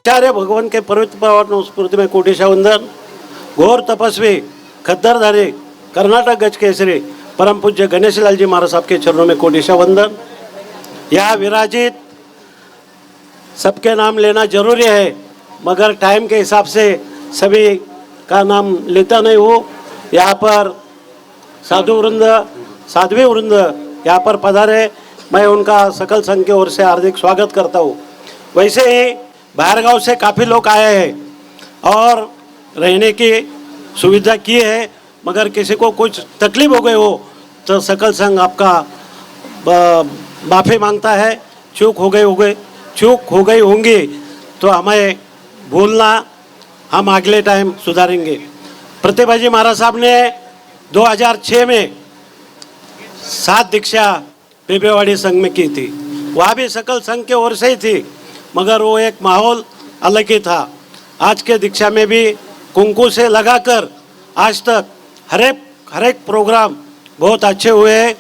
आचार्य भगवान के पवित्र पावन स्मृति में कोटिशा वंदन। घोर तपस्वी खद्दरधारी कर्नाटक गज केसरी परम पूज्य गणेश लाल जी महाराज साहब के चरणों में कोटिशा वंदन। यहाँ विराजित सबके नाम लेना जरूरी है, मगर टाइम के हिसाब से सभी का नाम लेता नहीं हूँ। यहाँ पर साधु वृंद साध्वी वृंद यहाँ पर पधारे, मैं उनका सकल संघ की ओर से हार्दिक स्वागत करता हूँ। वैसे ही बाहर गांव से काफ़ी लोग आए हैं और रहने की सुविधा की है, मगर किसी को कुछ तकलीफ हो गई हो तो सकल संघ आपका माफ़ी मांगता है। चूक हो गई होंगी तो हमें भूलना, हम अगले टाइम सुधारेंगे। प्रतिभाजी महाराज साहब ने 2006 में 7 दीक्षा बेबेवाड़ी संघ में की थी, वहाँ भी सकल संघ के ओर से ही थी, मगर वो एक माहौल अलग ही था। आज के दीक्षा में भी कुंकू से लगाकर आज तक हर एक प्रोग्राम बहुत अच्छे हुए हैं।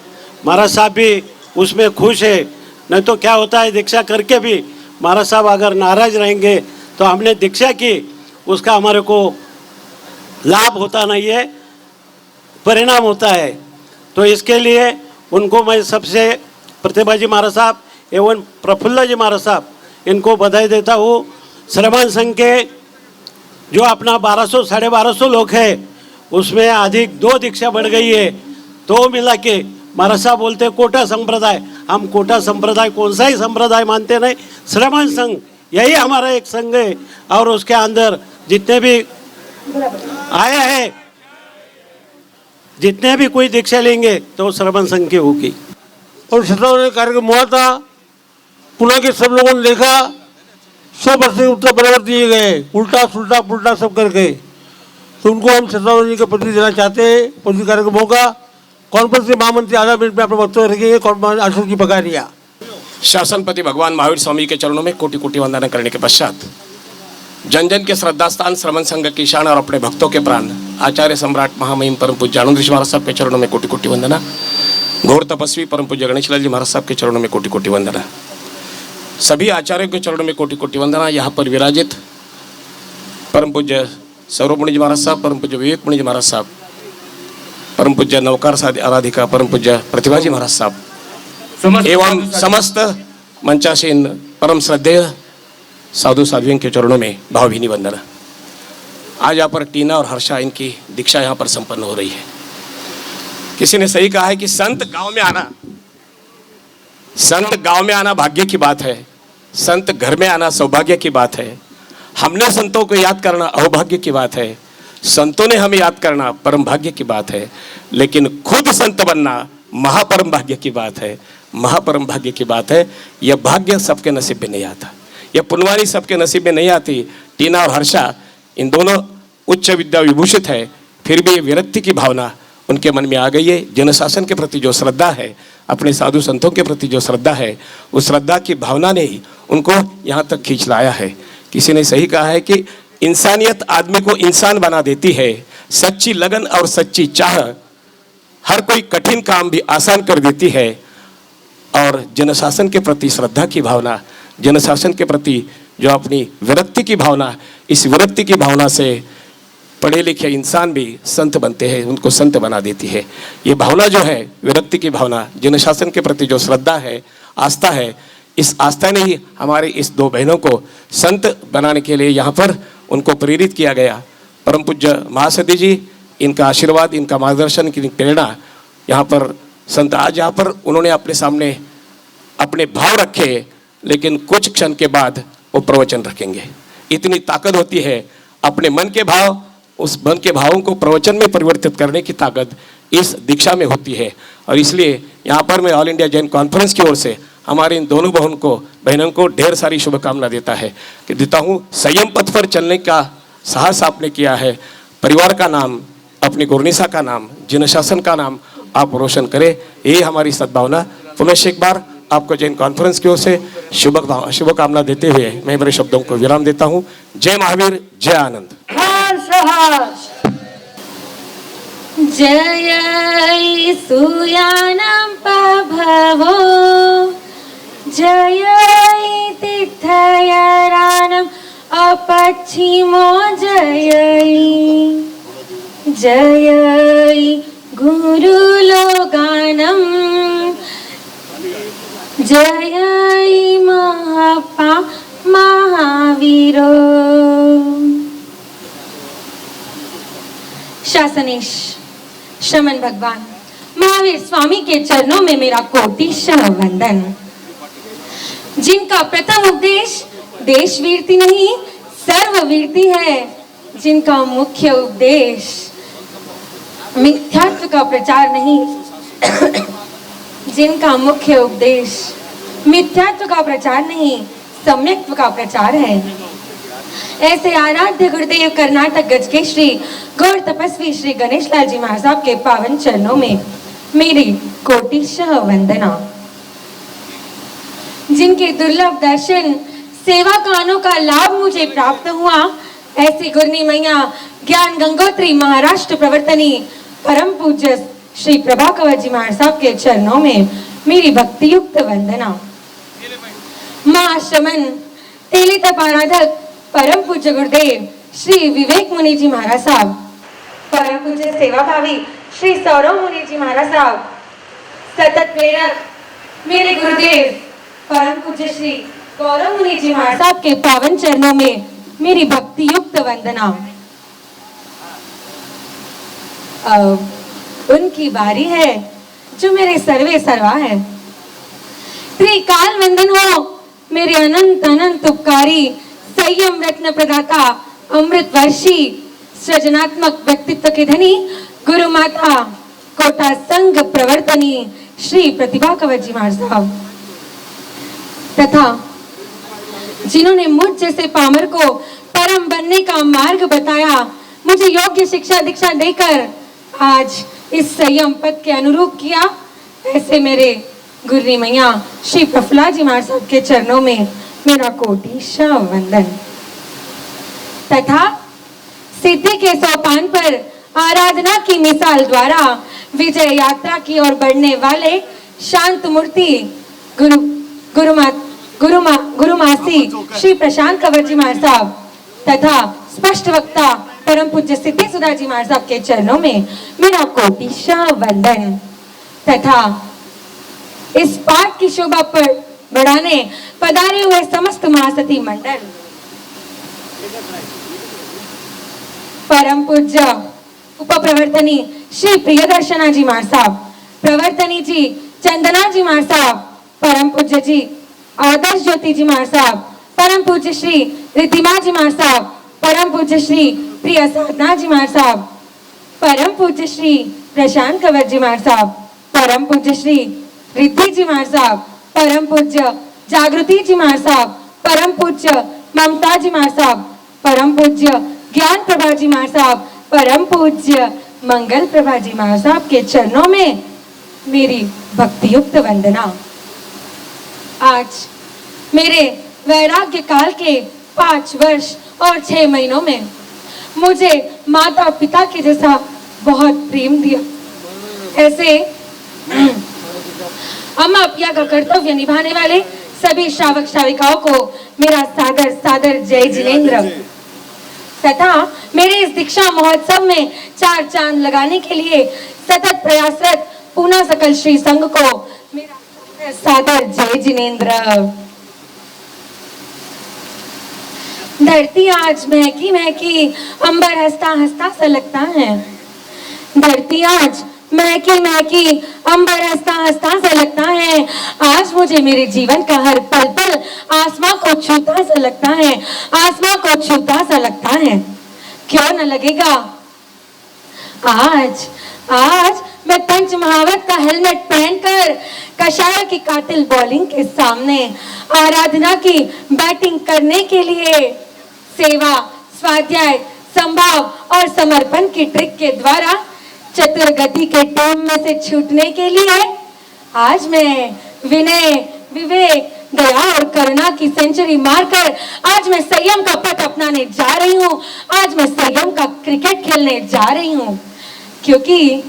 महाराज साहब भी उसमें खुश है। नहीं तो क्या होता है, दीक्षा करके भी महाराज साहब अगर नाराज रहेंगे तो हमने दीक्षा की उसका हमारे को लाभ होता नहीं है, परिणाम होता है। तो इसके लिए उनको मैं सबसे प्रतिभाजी महाराज साहब एवं प्रफुल्ल जी महाराज साहब इनको बधाई देता हूँ। श्रमण संघ के जो अपना 1200 साढ़े 1200 लोग हैं उसमें अधिक 2 दीक्षा बढ़ गई है, तो मिला के महाराज साहब बोलते कोटा संप्रदाय। हम कोटा संप्रदाय कौन सा ही संप्रदाय मानते नहीं, श्रमण संघ यही हमारा एक संघ है और उसके अंदर जितने भी आया है, जितने भी कोई दीक्षा लेंगे तो श्रमण संघ की होगी। और शतावरी कार्यक्रम हुआ था, पुणे के सब लोगों ने देखा, 100% उत्तर बराबर दिए गए, उल्टा सुल्टा पुल्टा सब करके। तो उनको हम शतावरी का प्रति देना चाहते हैं। प्रति कार्यक्रम होगा, कॉन्फ्रेंस के महामंत्री आधा मिनट में अपना वक्तव्य रखेंगे। कॉन्फ्रेंस अशोक जी पकारिया। शासनपति भगवान महावीर स्वामी के चरणों में कोटि कोटि वंदना करने के पश्चात जन जन के श्रद्धा स्थान श्रमण संघ की शान और अपने भक्तों के प्राण आचार्य सम्राट महामहिम परम पूज्य आनंद ऋषि महाराज साहब के चरणों में कोटि कोटि वंदना। घोर तपस्वी परम पूज्य गणेश लाल जी महाराज साहब के चरणों में कोटि कोटि वंदना। सभी आचार्यों के चरणों में कोटि कोटि वंदना। यहाँ पर विराजित परम पूज्य सौरभमुनि जी महाराज साहब, परम पूज्य विवेकमुनि जी महाराज साहब, परम पूज्य नवकार आराधिका परम पूज्य प्रतिभाजी महाराज साहब एवं समस्त मंचासीन परम श्रद्धेय साधु साध्वियों के चरणों में भावभीनी वंदना। आज यहाँ पर टीना और हर्षा इनकी दीक्षा यहाँ पर संपन्न हो रही है। किसी ने सही कहा है कि संत गांव में आना भाग्य की बात है, संत घर में आना सौभाग्य की बात है। हमने संतों को याद करना अहोभाग्य की बात है, संतों ने हमें याद करना परम भाग्य की बात है। लेकिन खुद संत बनना महापरम भाग्य की बात है, महापरम भाग्य की बात है। यह भाग्य सबके नसीब में नहीं आता, यह पुनवारी सबके नसीब में नहीं आती। टीना और हर्षा इन दोनों उच्च विद्या विभूषित है, फिर भी विरक्ति की भावना उनके मन में आ गई है। जनशासन के प्रति जो श्रद्धा है, अपने साधु संतों के प्रति जो श्रद्धा है, उस श्रद्धा की भावना ने ही उनको यहाँ तक खींच लाया है। किसी ने सही कहा है कि इंसानियत आदमी को इंसान बना देती है, सच्ची लगन और सच्ची चाह हर कोई कठिन काम भी आसान कर देती है। और जनशासन के प्रति श्रद्धा की भावना, जनशासन के प्रति जो अपनी विरक्ति की भावना, इस विरक्ति की भावना से पढ़े लिखे इंसान भी संत बनते हैं, उनको संत बना देती है। ये भावना जो है, विरक्ति की भावना, जनशासन के प्रति जो श्रद्धा है, आस्था है, इस आस्था ने ही हमारे इस 2 बहनों को संत बनाने के लिए यहाँ पर उनको प्रेरित किया गया। परम पूज्य महासती जी, इनका आशीर्वाद, इनका मार्गदर्शन, इनकी प्रेरणा यहाँ पर संत आज यहाँ पर उन्होंने अपने सामने अपने भाव रखे, लेकिन कुछ क्षण के बाद वो प्रवचन रखेंगे। इतनी ताकत होती है अपने मन के भाव, उस मन के भावों को प्रवचन में परिवर्तित करने की ताकत इस दीक्षा में होती है। और इसलिए यहाँ पर मैं ऑल इंडिया जैन कॉन्फ्रेंस की ओर से हमारे इन दोनों बहनों को ढेर सारी शुभकामना देता हूँ। संयम पथ पर चलने का साहस आपने किया है, परिवार का नाम, अपनी गुरनिसा का नाम, जनशासन का नाम आप रोशन करें, यही हमारी सद्भावना। पुनः एक बार आपको जैन कॉन्फ्रेंस की ओर से शुभकामना देते हुए मैं मेरे शब्दों को विराम देता हूँ। जय महावीर, जय आनंद। जय सूयानं प्रभवो जय तीर्थयारानं पश्चिमो जयई जयई गुरुलोगानम जयई महावीरो। शासनेश श्रमण भगवान महावीर स्वामी के चरणों में मेरा कोटिशः वंदन। जिनका प्रथम उपदेश देशवीरती नहीं सर्ववीरती है, जिनका मुख्य उपदेश मिथ्यात्व का प्रचार नहीं जिनका मुख्य उपदेश मिथ्यात्व का प्रचार नहीं सम्यक्त्व का प्रचार है, ऐसे आराध्य गुरुदेव कर्नाटक गज के श्री गौर तपस्वी श्री गणेश लाल जी महाराज साहब के पावन चरणों में मेरी कोटिशः वंदना। जिनके दुर्लभ दर्शन सेवा कानों का लाभ मुझे प्राप्त हुआ, ऐसी गुरनी मैया ज्ञान गंगोत्री महाराष्ट्र प्रवर्तनी परम पूज्य श्री प्रभाकर जी महाराज साहब के चरणों में मेरी भक्ति युक्त वंदना। महाश्रमण तेलितप आराधक परम पूज्य गुरुदेव श्री विवेक मुनि जी महाराज साहब, परम पूज्य सेवा भावी श्री सौरव मुनि जी महाराज साहब, सतत प्रेरक मेरे गुरुदेव परम पूज्य श्री गौरव मुनि जी महाराज साहब के पावन चरणों में मेरी भक्ति युक्त वंदना। उनकी बारी है जो मेरे सर्वे सर्वा है। त्रिकाल वंदन हो मेरे अनंत अनंत उपकारी संयम रत्न प्रदाता अमृत वर्षी सृजनात्मक व्यक्तित्व के धनी गुरु माता कोटा संघ प्रवर्तनी श्री प्रतिभा कंवर जी महाराज साहब, तथा जिन्होंने मुझ जैसे पामर को परम बनने का मार्ग बताया, मुझे योग्य शिक्षा दीक्षा देकर आज इस संयम पद के अनुरूप किया, ऐसे मेरे गुरनी मैया श्री प्रफुल्ला जी महाराज साहब के चरणों में मेरा कोटिशः वंदन। तथा सिद्धि के सोपान पर आराधना की मिसाल द्वारा विजय यात्रा की ओर बढ़ने वाले शांत मूर्ति गुरुमासी श्री प्रशांत कंवर जी महाराज साहब तथा स्पष्ट वक्ता परम पूज्य सिद्धि सुधा जी महाराज साहब के चरणों में मेरा कोटिशः वंदन। तथा इस पाठ की शोभा पर बढ़ाने पधारे हुए समस्त महासती मंडल, परम पूज्य उप प्रवर्तनी श्री प्रियदर्शना जी महाराज साहब, प्रवर्तनी जी चंदना जी महाराज साहब, परम पूज्य जी आदर्श ज्योति जी महाराज साहब, परम पूज्य श्री रिद्धिमा जी महाराज साहब, परम पूज्य श्री प्रिय साधना जी महाराज साहब, परम पूज्य श्री प्रशांत कंवर जी महाराज साहब, परम पूज्य श्री रिद्धि जी महाराज साहब, परम पूज्य जागृति जी महाराज साहब, परम पूज्य ममता जी महाराज साहब, परम पूज्य ज्ञान प्रभा जी महाराज साहब, परम पूज्य मंगल प्रभा जी महाराज साहब के चरणों में मेरी भक्ति युक्त वंदना। आज मेरे वैराग्य काल के 5 वर्ष और 6 महीनों में मुझे माता पिता के जैसा बहुत प्रेम दिया, ऐसे अम्मा पिया का कर्तव्य निभाने वाले सभी श्रावक श्राविकाओं को मेरा सादर सादर जय जिनेन्द्र। तथा मेरे इस दीक्षा महोत्सव में 4 चांद लगाने के लिए सतत प्रयासरत पूना सकल श्री संघ को मेरा सादर जय जिनेन्द्र। धरती आज महकी महकी अंबर हंसता हंसता सा लगता है, धरती आज महकी महकी अंबर हंसता हंसता सा लगता है। आज मुझे मेरे जीवन का हर पल पल आसमां को छूता सा लगता है, आसमां को छूता सा लगता है। क्यों न लगेगा आज आज मैं पंच महावत का हेलमेट पहनकर कषाय की कातिल बॉलिंग के सामने आराधना की बैटिंग करने के लिए सेवा स्वाध्याय संभाव और समर्पण की ट्रिक के द्वारा चतुर गति के टोम में से छूटने के लिए आज मैं विनय विवेक दया और करुणा की सेंचुरी मारकर आज मैं संयम का पथ अपनाने जा रही हूँ, आज मैं संयम का क्रिकेट खेलने जा रही हूँ, क्योंकि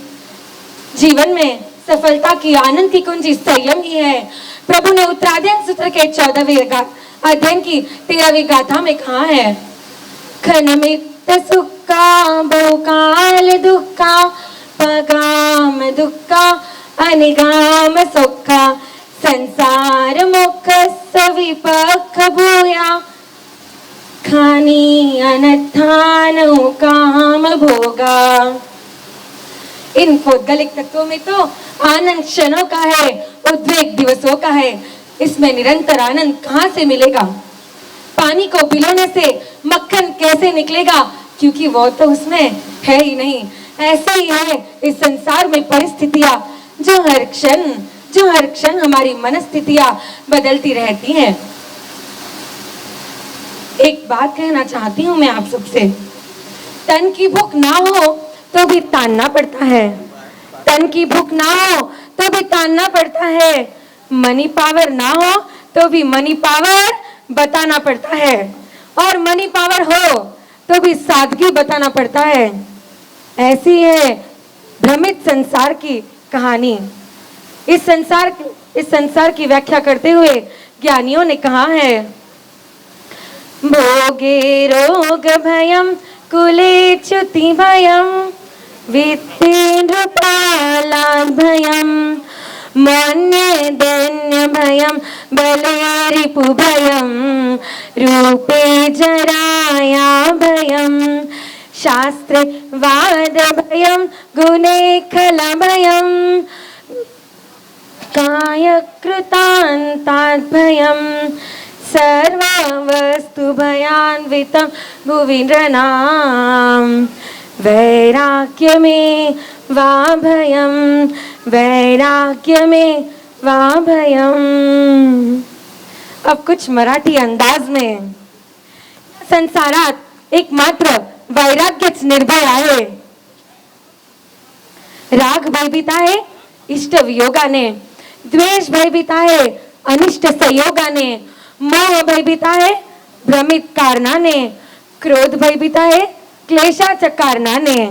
जीवन में सफलता की आनंद की कुंजी संयम ही है। प्रभु ने उत्तराध्ययन सूत्र के 14वें अध्ययन की 13वीं गाथा में कहा है, खनमित्त सुखा बहुकाल दुःखा पगाम दुःखा अनिगाम सुखा संसार मुख सविपख भूया खानी अनर्थानो काम भोगा। इन पौद्गलिक तत्वों में तो आनंद क्षणों का है, उद्वेग दिवसों का है। इसमें निरंतर आनंद कहाँ से मिलेगा? पानी को पिलाने से मक्खन कैसे निकलेगा? क्योंकि वो तो उसमें है ही नहीं। ऐसे ही है इस संसार में परिस्थितियां, जो हर क्षण हमारी मनस्थितियां बदलती रहती हैं। एक बात कहना चाहती हूँ मैं आप सबसे, तन की भूख ना हो तो भी तानना पड़ता है, तन की भूख ना हो तो भी तानना पड़ता है, मनी पावर ना हो तो भी मनी पावर बताना पड़ता है, और मनी पावर हो तो भी सादगी बताना पड़ता है। ऐसी है भ्रमित संसार की कहानी। इस संसार की व्याख्या करते हुए ज्ञानियों ने कहा है, भोगे रोग भयम कुले च्युति भयम वित्तेन्द्र पालाद भयम मन्ये दैन्य भयम बले रिपु भयम रूपे जराया भयम शास्त्रे वाद भयम गुणे खल भयम काय कृतान्ताद् भयम सर्ववस्तु भयान्वितं भुवि नृणां वैराग्य में वा भयम वैराग्य में वा भयम। अब कुछ मराठी अंदाज में, संसारात एकमात्र वैराग्यच निर्भय आहे। राग भयभीत आहे इष्ट वियोगाने, द्वेष भयभीत आहे अनिष्ट संयोगाने, मोह भयभीत आहे भ्रमित कारणाने, क्रोध भयभीत आहे क्लेशाच्या कारणाने,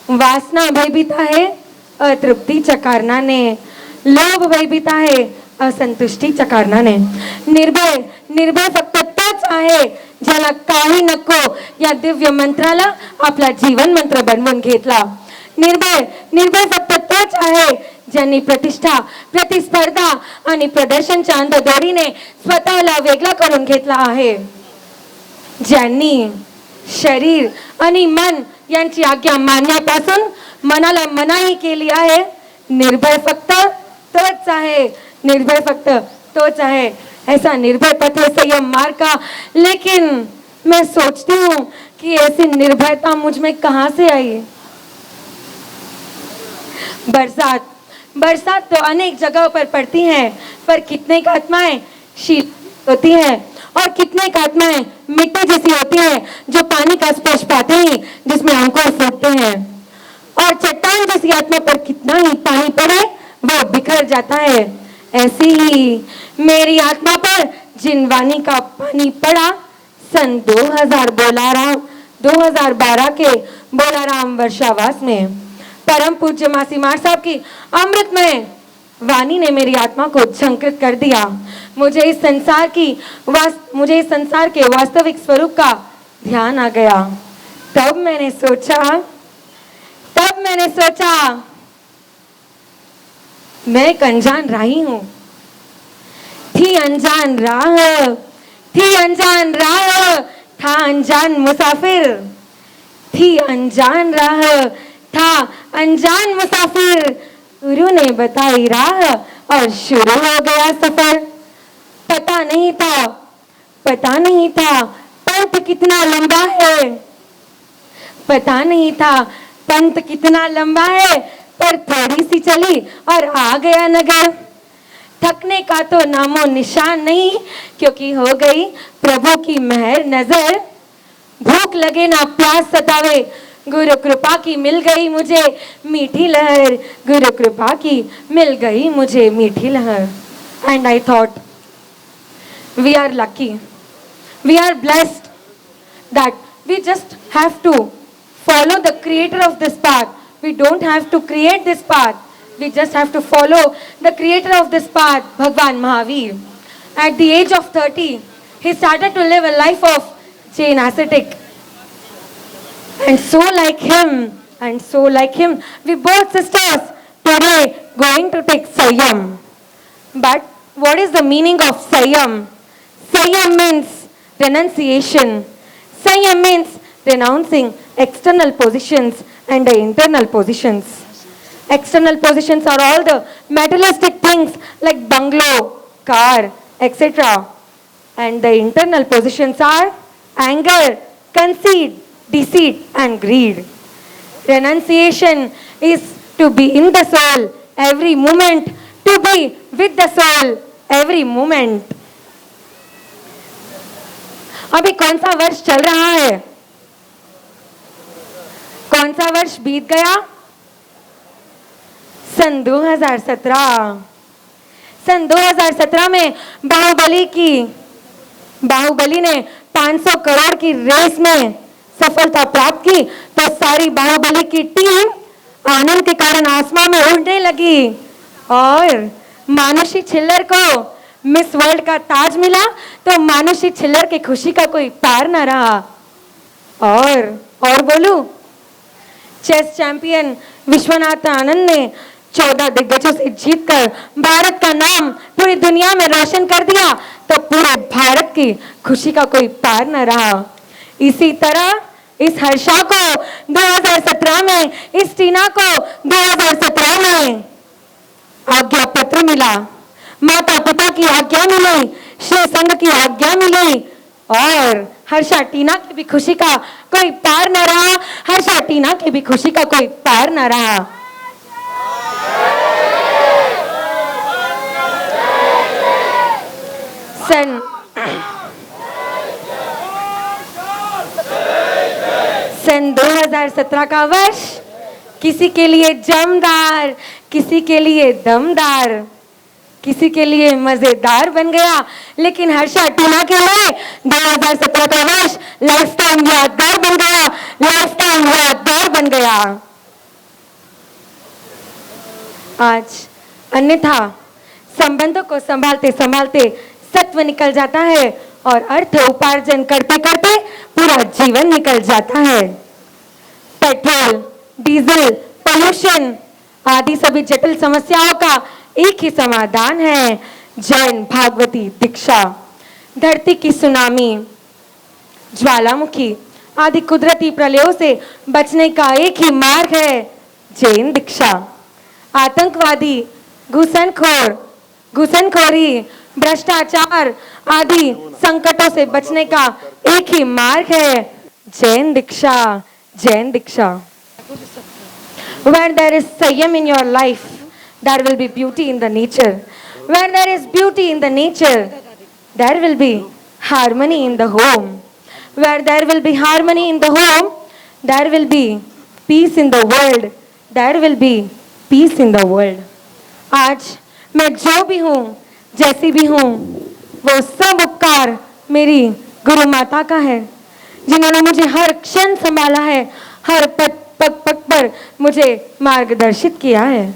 वासना भयभीत आहे अतृप्तीच्या कारणाने, लोभ भयभीत आहे असंतुष्टीच्या कारणाने। निर्भय फक्त तोच आहे ज्याला काही नको या दिव्य मंत्राला आपला जीवन मंत्र बनवून घेतला। निर्भय फक्त तोच आहे ज्यांनी प्रतिष्ठा, प्रतिस्पर्धा आणि प्रदर्शनच्या अंधदोरीने स्वतःला वेगळा करून घेतला आहे, ज्यांनी शरीर आणि मन यांची आज्ञा मानण्यापासून मनाला मनाई केली आहे। निर्भय फक्त तोच आहे, निर्भय फक्त तोच है। ऐसा निर्भय पथ है संयम मार्ग का, लेकिन मैं सोचती हूँ कि ऐसी निर्भयता मुझ में कहाँ से आई। बरसात तो अनेक जगहों पर पड़ती है, पर कितने की आत्माएं शीत होती है और कितने की आत्माएं मिट्टी जैसी होती है, जो पानी का स्पर्श पाते ही जिसमें अंकुर फूटते हैं, और चट्टान जैसी आत्मा पर कितना ही पानी पड़े वो बिखर जाता है। ऐसी ही मेरी आत्मा पर जिन वाणी का पानी पड़ा सन 2012 के बोलाराम वर्षावास में, परम पूज्य मासी मार साहब की अमृतमय वाणी ने मेरी आत्मा को झंकृत कर दिया। मुझे इस संसार के वास्तविक स्वरूप का ध्यान आ गया। तब मैंने सोचा मैं एक अनजान राही हूं, थी अनजान राह, था अनजान मुसाफिर, थी अनजान राह, था अनजान मुसाफिर। गुरु ने बताई राह और शुरू हो गया सफर। पता नहीं था पंथ कितना लंबा है, पता नहीं था पंथ कितना लंबा है, पर थोड़ी सी चली और आ गया नगर। थकने का तो नामो निशान नहीं, क्योंकि हो गई प्रभु की मेहर नजर। भूख लगे ना प्यास सतावे, गुरु कृपा की मिल गई मुझे मीठी लहर, गुरु कृपा की मिल गई मुझे मीठी लहर। And I thought we are lucky, we are blessed that we just have to follow the creator of this path. We don't have to create this path, we just have to follow the creator of this path, Bhagwan Mahavir. At the age of 30 he started to live a life of chain ascetic. And so like him, we both sisters today going to take Sanyam. But what is the meaning of Sanyam? Sanyam means renunciation. Sanyam means renouncing external positions and the internal positions. External positions are all the materialistic things like bungalow, car, etc. And the internal positions are anger, conceit, deceit and greed. Renunciation is to be in the soul every moment, to be with the soul every moment. अभी कौन सा वर्ष चल रहा है? कौन सा वर्ष बीत गया? सन 2017। सन 2017 में बाहुबली ने 500 करोड़ की रेस में सफलता प्राप्त की तो सारी बाहुबली की टीम आनंद के कारण आसमान में उड़ने लगी और मानुषी छिल्लर को मिस वर्ल्ड का ताज मिला तो मानुषी छिल्लर की खुशी का कोई पार न रहा। और बोलूं, चेस चैंपियन विश्वनाथ आनंद ने 14 दिग्गजों से जीतकर भारत का नाम पूरी दुनिया में रोशन कर दिया तो पूरे भारत की खुशी का कोई पार न रहा। इसी तरह इस हर्षा को 2017 में, इस टीना को 2017 में आज्ञा पत्र मिला, माता पिता की आज्ञा मिली, श्री संघ की आज्ञा मिली और हर्षा टीना की भी खुशी का कोई पार न रहा। हर्षा टीना की भी खुशी का कोई पार न रहा। सन 2017 का वर्ष किसी के लिए जमदार, किसी के लिए दमदार, किसी के लिए मजेदार बन गया, लेकिन हर्षा टीना के लिए 2017 का वर्ष लाइफ टाइम यादगार बन गया, लाइफ टाइम यादगार बन गया। आज अन्यथा संबंधों को संभालते संभालते सत्व निकल जाता है और अर्थ उपार्जन करते करते पूरा जीवन निकल जाता है। पेट्रोल, डीजल, पोल्यूशन आदि सभी जटिल समस्याओं का एक ही समाधान है, जैन भागवती दीक्षा। धरती की सुनामी, ज्वालामुखी आदि कुदरती प्रलयों से बचने का एक ही मार्ग है, जैन दीक्षा। आतंकवादी, घुसनखोरी, भ्रष्टाचार आदि संकटों से बचने का एक ही मार्ग है, जैन दीक्षा, जैन दीक्षा। Where there is Sanyam in your life, there will be beauty in the nature. Where there is beauty in the nature, there will be harmony in the home. Where there will be harmony in the home, there will be peace in the world. There will be peace in the world. आज मैं जो भी हूँ, जैसी भी हूँ, वो सब उपकार मेरी गुरु माता का है, जिन्होंने मुझे हर क्षण संभाला है, हर पग पर मुझे मार्गदर्शित किया है।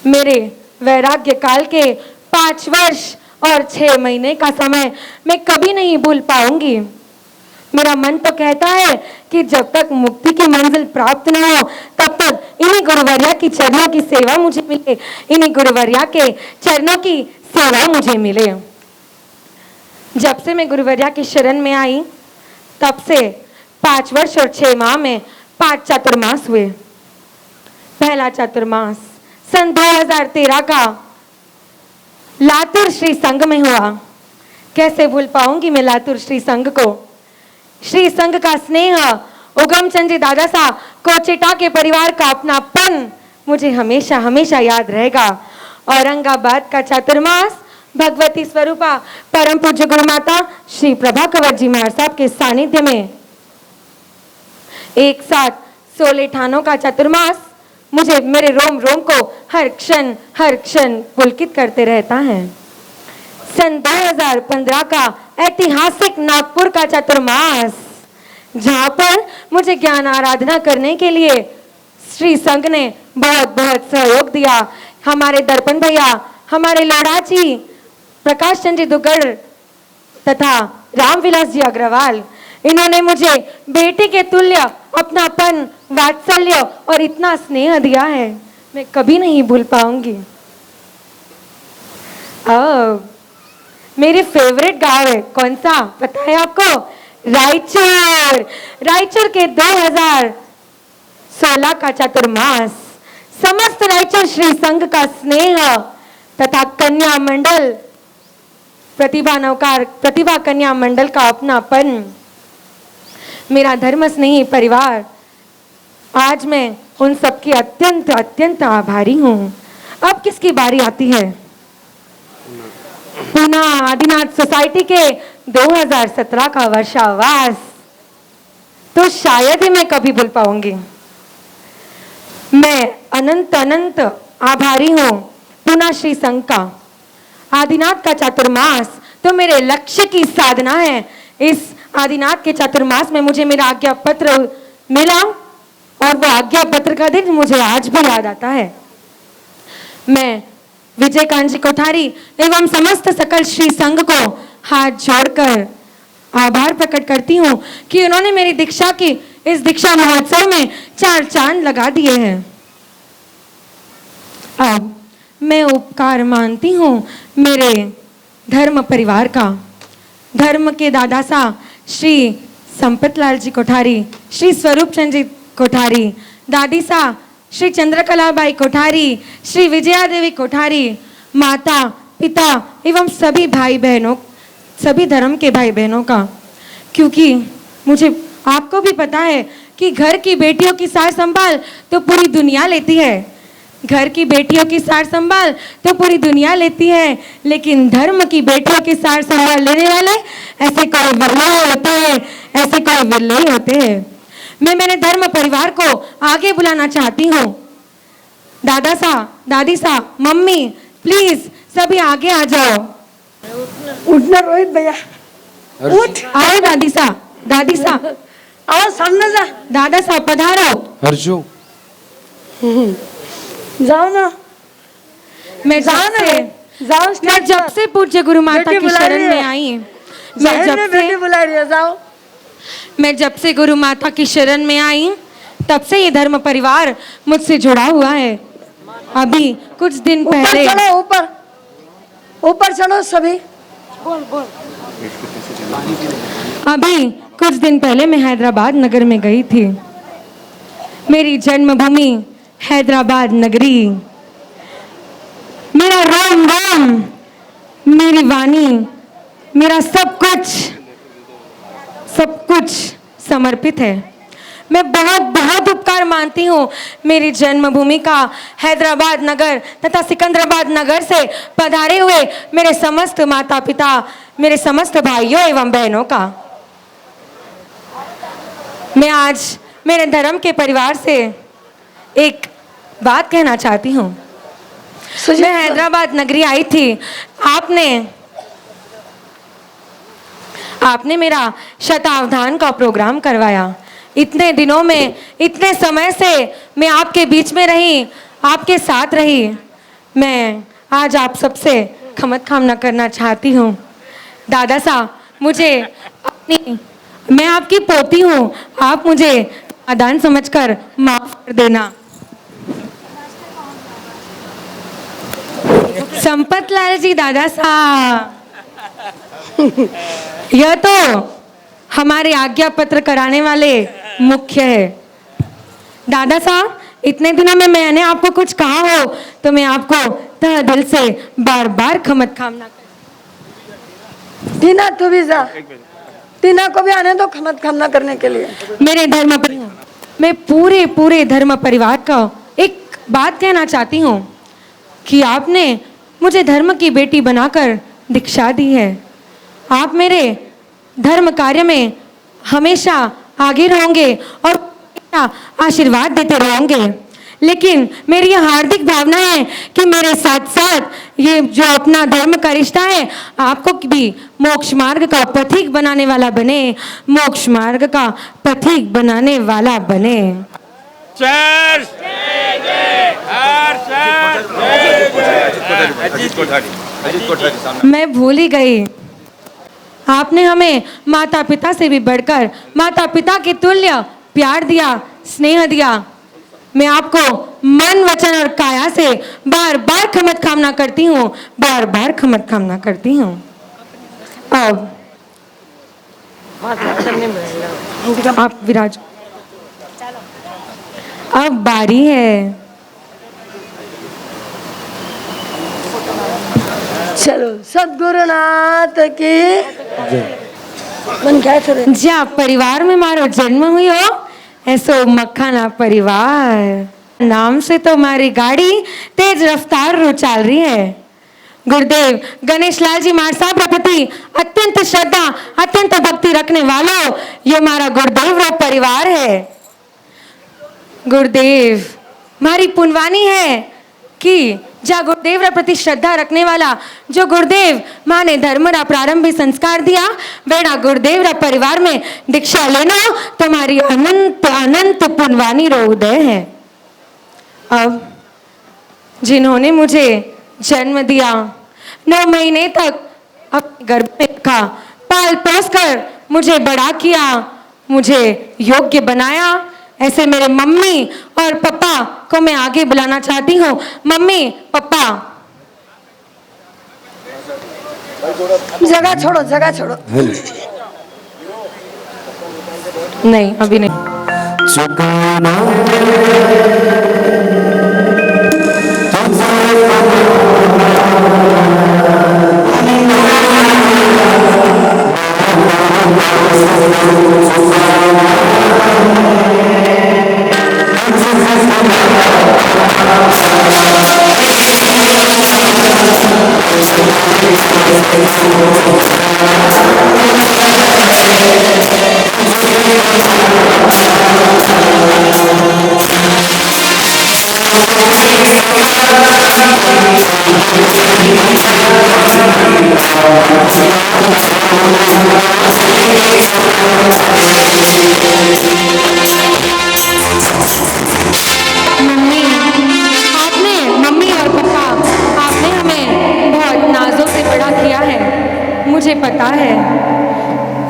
मेरे वैराग्य काल के 5 वर्ष और 6 महीने का समय मैं कभी नहीं भूल पाऊंगी। मेरा मन तो कहता है कि जब तक मुक्ति की मंजिल प्राप्त न हो तब तक इन्हीं गुरुवर्या की चरणों की सेवा मुझे मिले, इन्हीं गुरुवर्या के चरणों की सेवा मुझे मिले। जब से मैं गुरुवर्या की शरण में आई तब से 5 वर्ष और 6 माह में 5 चातुर्मास हुए। पहला चातुर्मास सन 2013 का लातूर श्री संघ में हुआ। कैसे भूल पाऊंगी मैं लातूर श्री संघ को। श्री संघ का स्नेह, उगम चंद जी दादा सा कोचेटा के परिवार का अपनापन मुझे हमेशा हमेशा याद रहेगा। औरंगाबाद का चातुर्मास भगवती स्वरूपा परम पूज्य गुरु माता श्री प्रभा कंवर जी महाराज साहब के सानिध्य में एक साथ 16 ठानों का चातुर्मास मुझे मेरे रोम रोम को हर क्षण पुलकित करते रहता है। सन 2015 का ऐतिहासिक नागपुर का चातुर्मास, जहां पर मुझे ज्ञान आराधना करने के लिए श्री संघ ने बहुत बहुत सहयोग दिया। हमारे दर्पण भैया, हमारे लोढ़ाजी, प्रकाश चंद्र जी दुग्गड़ तथा रामविलास जी अग्रवाल, इन्होंने मुझे बेटे के तुल्य अपनापन, वात्सल्य और इतना स्नेह दिया है, मैं कभी नहीं भूल पाऊंगी। मेरी फेवरेट गांव है, कौन सा पता है आपको? रायचूर। रायचूर के 2016 का चातुर्मास समस्त रायचूर श्री संघ का स्नेह तथा कन्या मंडल प्रतिभा नवकार प्रतिभा कन्या मंडल का अपनापन, मेरा धर्म स्नेही परिवार, आज मैं उन सबकी अत्यंत अत्यंत आभारी हूँ। अब किसकी बारी आती है? पूना आदिनाथ सोसाइटी के 2017 का वर्षावास तो शायद ही मैं कभी भूल पाऊंगी। मैं अनंत अनंत आभारी हूँ पूना श्री संघ का। आदिनाथ का चातुर्मास तो मेरे लक्ष्य की साधना है। इस आदिनाथ के चातुर्मास में मुझे मेरा आज्ञा पत्र मिला और वो आज्ञा पत्र का दिन मुझे आज भी याद आता है। मैं विजय कांजी कोठारी एवं समस्त सकल श्री संघ को हाथ जोड़कर आभार प्रकट करती हूँ कि उन्होंने मेरी दीक्षा की इस दीक्षा महोत्सव में 4 चांद लगा दिए हैं। अब मैं उपकार मानती हूँ मेरे धर्म परिवार का, धर्म के दादा सा श्री संपत लाल जी कोठारी, श्री स्वरूप चंद जी कोठारी, दादी सा श्री चंद्रकला बाई कोठारी, श्री विजया देवी कोठारी, माता पिता एवं सभी भाई बहनों, सभी धर्म के भाई बहनों का, क्योंकि मुझे आपको भी पता है कि घर की बेटियों की सार संभाल तो पूरी दुनिया लेती है। घर की बेटियों की सार संभाल तो पूरी दुनिया लेती है, लेकिन धर्म की बेटियों की सार संभाल लेने वाले ऐसे कोई विरले होते हैं, ऐसे कोई विरले ही होते हैं। मैं मेरे धर्म परिवार को आगे बुलाना चाहती हूँ। दादा सा, दादी सा, मम्मी, प्लीज सभी आगे आ जाओ। उठना रोहित भैया, उठ। आओ दादी सा, दादी सा, आओ सामने जा। दादा सा पधारो। हर्षो जाओ ना, मैं जाओ जब ना, से जाओ। मैं जब से पूज्य गुरु माता बेटी की बुला शरण रही में है। आई, बेटी बुला रही है, जाओ। मैं जब से गुरु माता की शरण में आई तब से ये धर्म परिवार मुझसे जुड़ा हुआ है। अभी कुछ दिन ऊपर पहले चढ़ो, ऊपर ऊपर चढ़ो सभी। बोल बोल। अभी कुछ दिन पहले मैं हैदराबाद नगर में गई थी। मेरी जन्मभूमि हैदराबाद नगरी, मेरा राम राम, मेरी वाणी, मेरा सब कुछ समर्पित है। मैं बहुत बहुत उपकार मानती हूँ मेरी जन्मभूमि का, हैदराबाद नगर तथा सिकंदराबाद नगर से पधारे हुए मेरे समस्त माता पिता, मेरे समस्त भाइयों एवं बहनों का। मैं आज मेरे धर्म के परिवार से एक बात कहना चाहती हूँ। मैं हैदराबाद नगरी आई थी, आपने मेरा शतावधान का प्रोग्राम करवाया। इतने दिनों में, इतने समय से मैं आपके बीच में रही, आपके साथ रही। मैं आज आप सबसे खमत खामना करना चाहती हूँ। दादा साहब, मैं आपकी पोती हूँ, आप मुझे नादान समझकर माफ कर देना। संपत लाल जी दादा साहब, यह तो हमारे आज्ञा पत्र कराने वाले मुख्य है। दादा साहब, इतने दिनों में मैंने आपको कुछ कहा हो तो मैं आपको तहे दिल से बार बार खमत खामना कर। टीना तू भी जा, टीना को भी आने दो खमत खामना करने के लिए। मेरे धर्म परिवार, मैं पूरे धर्म परिवार का एक बात कहना चाहती हूँ कि आपने मुझे धर्म की बेटी बनाकर दीक्षा दी है। आप मेरे धर्म कार्य में हमेशा आगे रहेंगे और आशीर्वाद देते रहेंगे। लेकिन मेरी यह हार्दिक भावना है कि मेरे साथ साथ ये जो अपना धर्म का रिश्ता है, आपको भी मोक्ष मार्ग का पथिक बनाने वाला बने, मोक्ष मार्ग का पथिक बनाने वाला बने। मैं भूल ही गई, आपने हमें माता पिता से भी बढ़कर माता पिता के तुल्य प्यार दिया, स्नेह दिया। मैं आपको मन, वचन और काया से बार बार क्षमत कामना करती हूँ, बार बार क्षमत कामना करती हूँ। अब आप विराज। अब बारी है। चलो सदगुरुनाथ की मन क्या करे। ज्या परिवार में मारो जन्म हुई हो ऐसो मखाना परिवार। नाम से तो हमारी गाड़ी तेज रफ्तार रो चल रही है। गुरुदेव गणेश लाल जी मार साहब प्रति अत्यंत श्रद्धा, अत्यंत भक्ति रखने वालों, ये हमारा गुरुदेव रो परिवार है। गुरुदेव हमारी पुनवानी है कि जा गुरुदेव रा प्रति श्रद्धा रखने वाला, जो गुरुदेव माँ ने धर्म रा प्रारंभिक संस्कार दिया, बेड़ा गुरुदेव रा परिवार में दीक्षा लेना तुम्हारी अनंत अनंत पुनवानी रो उदय है। अब जिन्होंने मुझे जन्म दिया, 9 महीने तक अपने गर्भ में रखा, पाल पोस कर मुझे बड़ा किया, मुझे योग्य बनाया, ऐसे मेरे मम्मी और पापा को मैं आगे बुलाना चाहती हूँ। मम्मी, पापा। जगह छोड़ो, जगह छोड़ो। नहीं, अभी नहीं। मम्मी और पापा, आपने हमें बहुत नाजों से बड़ा किया है, मुझे पता है।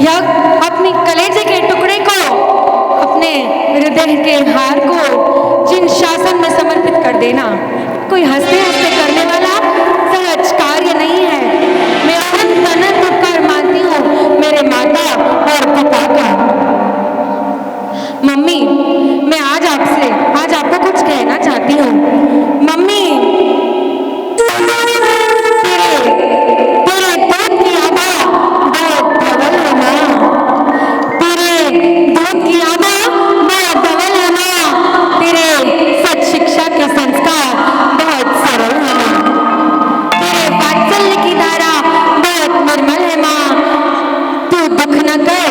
यह अपनी कलेजे के टुकड़े को, अपने हृदय के हार को जिन शासन में समर्पित कर देना कोई हंसते हंसते करने वाला सहज कार्य नहीं है। मैं अनंत अनंत उपकार मानती हूँ मेरे माता और पिता का। मम्मी, मैं आज आपको कुछ कहना चाहती हूँ। मम्मी, तेरे दूध की आभा बहुत धवल है माँ, तेरे दूध की आभा बहुत धवल है माँ, तेरे सच शिक्षा के संस्कार बहुत सरल है माँ, तेरे वात्सल्य की धारा बहुत निर्मल है माँ। तू दुख न कर,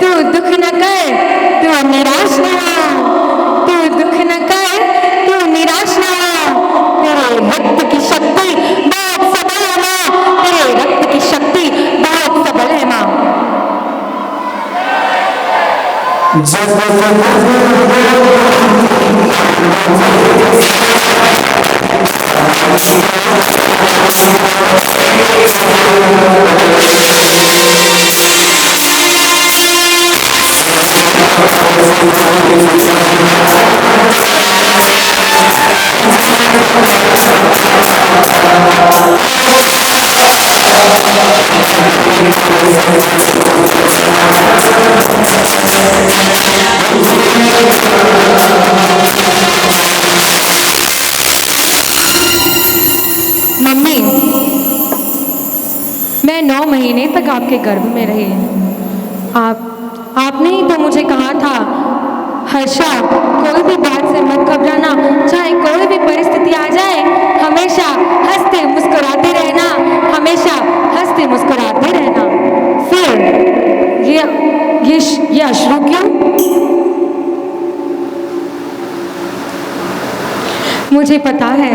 तू दुख न कर, तू निराश न हो, तू दुख न कर, तू निराश न हो। तेरे रक्त की शक्ति बहुत सबल है माँ, तेरे रक्त की शक्ति बहुत सबल है माँ। मम्मी, मैं 9 महीने तक आपके गर्भ में रही। आपने ही तो मुझे कहा था, हर्षा, कोई भी बात से मत घबराना, चाहे कोई भी परिस्थिति आ जाए, हमेशा हंसते मुस्कुराते रहना, हमेशा हंसते मुस्कुराते रहना। फिर ये अश्रु क्यों? मुझे पता है,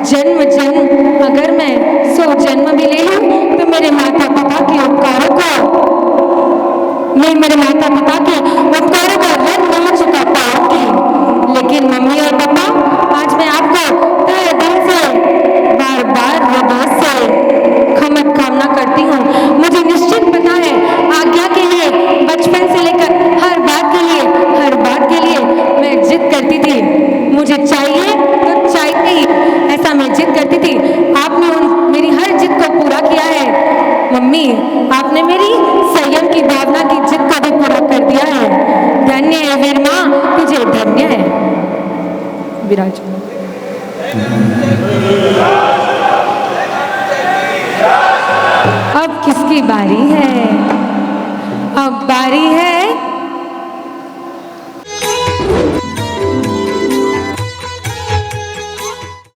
जन्म जन्म अगर मैं 100 जन्म भी ले लूं तो मेरे माता पिता के उपकारों को रद्द नहीं चुका पाऊंगी। लेकिन मम्मी और पापा, आज मैं आपको तहे दिल से बार बार हृदय से क्षमा कामना करती हूँ। मुझे निश्चित तूने मेरी संयम की भावना की जिद को भी पूरा कर दिया है। धन्य है वीर माँ, तुझे धन्य है। विराजमान। अब किसकी बारी है? अब बारी है